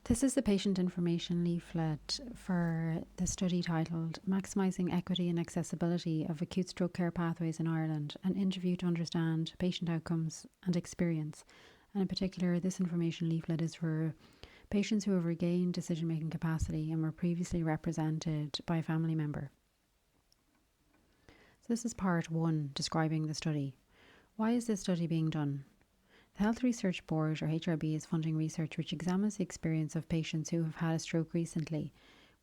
This is the patient information leaflet for the study titled Maximising Equity and Accessibility of Acute Stroke Care Pathways in Ireland, an interview to understand patient outcomes and experience. And in particular, this information leaflet is for patients who have regained decision-making capacity and were previously represented by a family member. So this is part 1, describing the study. Why is this study being done? The Health Research Board, or HRB, is funding research which examines the experience of patients who have had a stroke recently.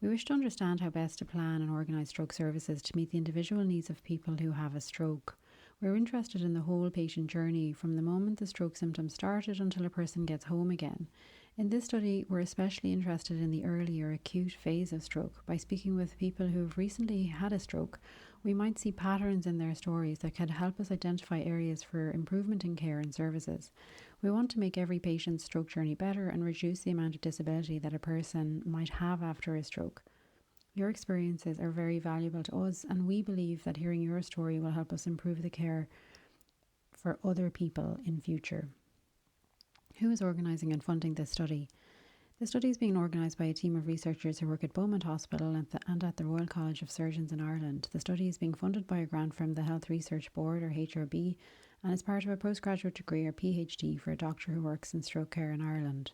We wish to understand how best to plan and organise stroke services to meet the individual needs of people who have a stroke. We're interested in the whole patient journey from the moment the stroke symptoms started until a person gets home again. In this study, we're especially interested in the early or acute phase of stroke. By speaking with people who have recently had a stroke, we might see patterns in their stories that could help us identify areas for improvement in care and services. We want to make every patient's stroke journey better and reduce the amount of disability that a person might have after a stroke. Your experiences are very valuable to us, and we believe that hearing your story will help us improve the care for other people in future. Who is organising and funding this study? The study is being organised by a team of researchers who work at Beaumont Hospital and at the Royal College of Surgeons in Ireland. The study is being funded by a grant from the Health Research Board, or HRB, and is part of a postgraduate degree, or PhD, for a doctor who works in stroke care in Ireland.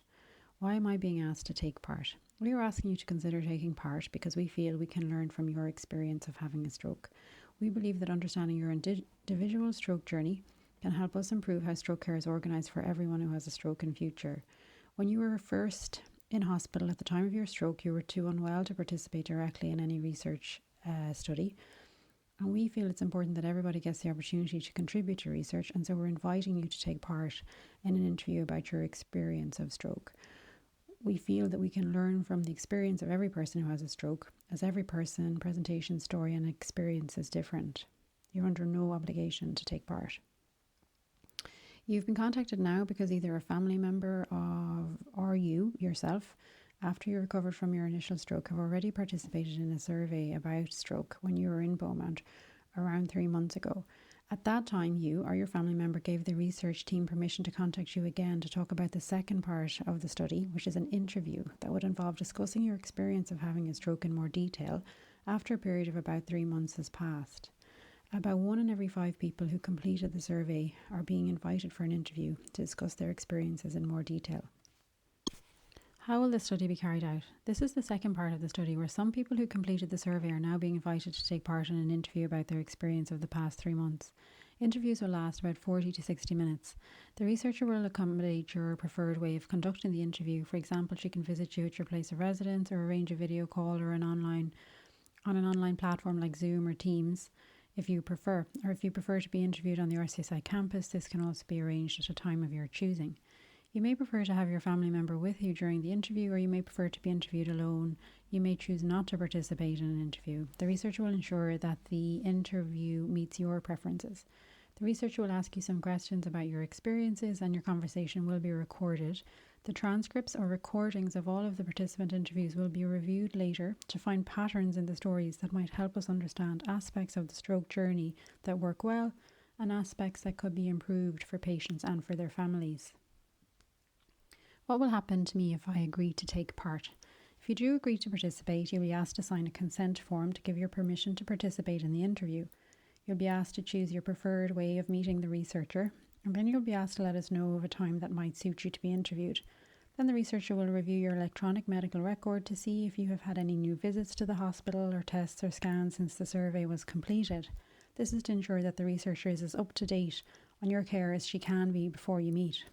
Why am I being asked to take part? We are asking you to consider taking part because we feel we can learn from your experience of having a stroke. We believe that understanding your individual stroke journey can help us improve how stroke care is organised for everyone who has a stroke in future. When you were first in hospital at the time of your stroke, you were too unwell to participate directly in any research study. And we feel it's important that everybody gets the opportunity to contribute to research, and so we're inviting you to take part in an interview about your experience of stroke. We feel that we can learn from the experience of every person who has a stroke, as every person, presentation, story and experience is different. You're under no obligation to take part. You've been contacted now because either a family member or you yourself, after you recovered from your initial stroke, have already participated in a survey about stroke when you were in Beaumont around 3 months ago. At that time, you or your family member gave the research team permission to contact you again to talk about the second part of the study, which is an interview that would involve discussing your experience of having a stroke in more detail after a period of about 3 months has passed. About 1 in every 5 people who completed the survey are being invited for an interview to discuss their experiences in more detail. How will this study be carried out? This is the second part of the study where some people who completed the survey are now being invited to take part in an interview about their experience of the past 3 months. Interviews will last about 40 to 60 minutes. The researcher will accommodate your preferred way of conducting the interview. For example, she can visit you at your place of residence or arrange a video call or on an online platform like Zoom or Teams if you prefer. Or if you prefer to be interviewed on the RCSI campus, this can also be arranged at a time of your choosing. You may prefer to have your family member with you during the interview, or you may prefer to be interviewed alone. You may choose not to participate in an interview. The researcher will ensure that the interview meets your preferences. The researcher will ask you some questions about your experiences, and your conversation will be recorded. The transcripts or recordings of all of the participant interviews will be reviewed later to find patterns in the stories that might help us understand aspects of the stroke journey that work well and aspects that could be improved for patients and for their families. What will happen to me if I agree to take part? If you do agree to participate, you'll be asked to sign a consent form to give your permission to participate in the interview. You'll be asked to choose your preferred way of meeting the researcher, and then you'll be asked to let us know of a time that might suit you to be interviewed. Then the researcher will review your electronic medical record to see if you have had any new visits to the hospital or tests or scans since the survey was completed. This is to ensure that the researcher is as up to date on your care as she can be before you meet.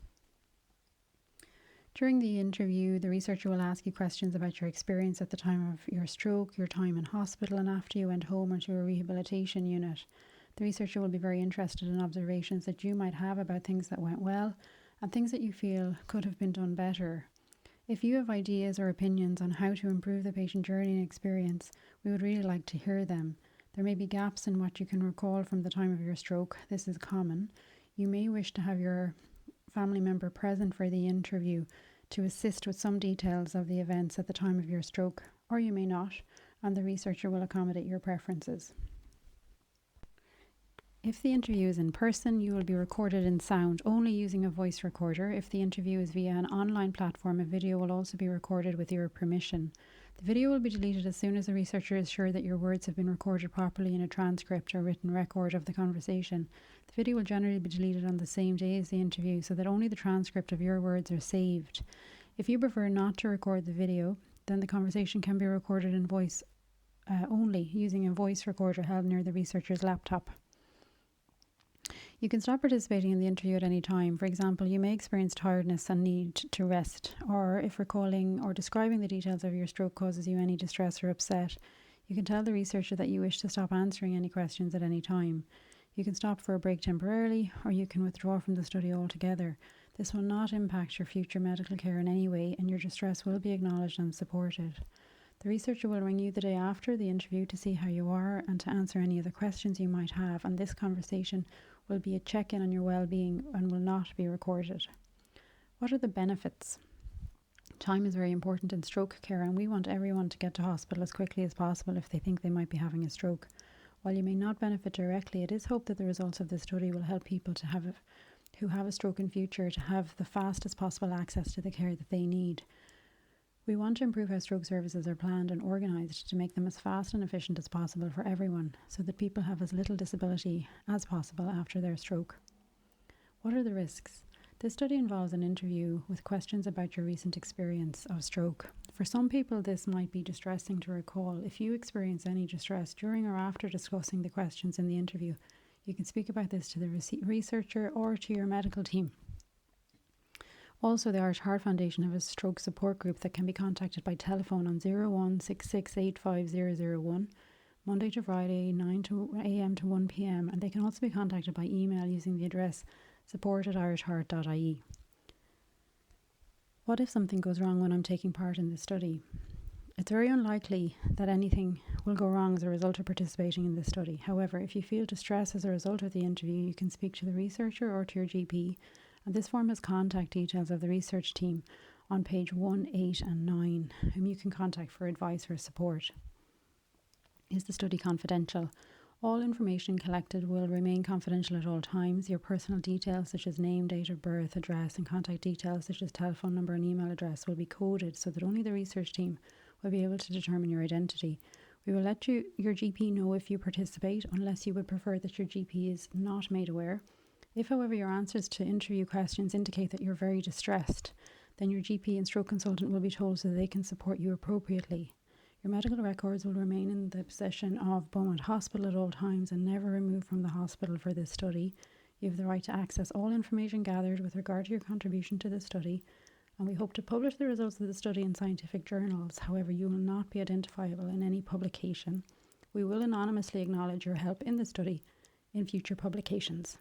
During the interview, the researcher will ask you questions about your experience at the time of your stroke, your time in hospital, and after you went home or to a rehabilitation unit. The researcher will be very interested in observations that you might have about things that went well and things that you feel could have been done better. If you have ideas or opinions on how to improve the patient journey and experience, we would really like to hear them. There may be gaps in what you can recall from the time of your stroke. This is common. You may wish to have your family member present for the interview to assist with some details of the events at the time of your stroke, or you may not, and the researcher will accommodate your preferences. If the interview is in person, you will be recorded in sound only using a voice recorder. If the interview is via an online platform, a video will also be recorded with your permission. The video will be deleted as soon as the researcher is sure that your words have been recorded properly in a transcript or written record of the conversation. The video will generally be deleted on the same day as the interview so that only the transcript of your words are saved. If you prefer not to record the video, then the conversation can be recorded in voice only using a voice recorder held near the researcher's laptop. You can stop participating in the interview at any time. For example, you may experience tiredness and need to rest, or if recalling or describing the details of your stroke causes you any distress or upset, you can tell the researcher that you wish to stop answering any questions at any time. You can stop for a break temporarily, or you can withdraw from the study altogether. This will not impact your future medical care in any way, and your distress will be acknowledged and supported. The researcher will ring you the day after the interview to see how you are and to answer any other questions you might have, and this conversation will be a check-in on your well-being and will not be recorded. What are the benefits? Time is very important in stroke care, and we want everyone to get to hospital as quickly as possible if they think they might be having a stroke. While you may not benefit directly, it is hoped that the results of this study will help people who have a stroke in future to have the fastest possible access to the care that they need. We want to improve how stroke services are planned and organised to make them as fast and efficient as possible for everyone, so that people have as little disability as possible after their stroke. What are the risks? This study involves an interview with questions about your recent experience of stroke. For some people, this might be distressing to recall. If you experience any distress during or after discussing the questions in the interview, you can speak about this to the researcher or to your medical team. Also, the Irish Heart Foundation have a stroke support group that can be contacted by telephone on 016685001, Monday to Friday, 9 a.m. to 1 p.m, and they can also be contacted by email using the address support@irishheart.ie. What if something goes wrong when I'm taking part in this study? It's very unlikely that anything will go wrong as a result of participating in this study. However, if you feel distress as a result of the interview, you can speak to the researcher or to your GP, and this form has contact details of the research team on page 1, 8 and 9, whom you can contact for advice or support. Is the study confidential? All information collected will remain confidential at all times. Your personal details such as name, date of birth, address, and contact details such as telephone number and email address will be coded so that only the research team will be able to determine your identity. We will let your GP know if you participate, unless you would prefer that your GP is not made aware. If, however, your answers to interview questions indicate that you're very distressed, then your GP and stroke consultant will be told so that they can support you appropriately. Your medical records will remain in the possession of Beaumont Hospital at all times and never removed from the hospital for this study. You have the right to access all information gathered with regard to your contribution to the study, and we hope to publish the results of the study in scientific journals. However, you will not be identifiable in any publication. We will anonymously acknowledge your help in the study in future publications.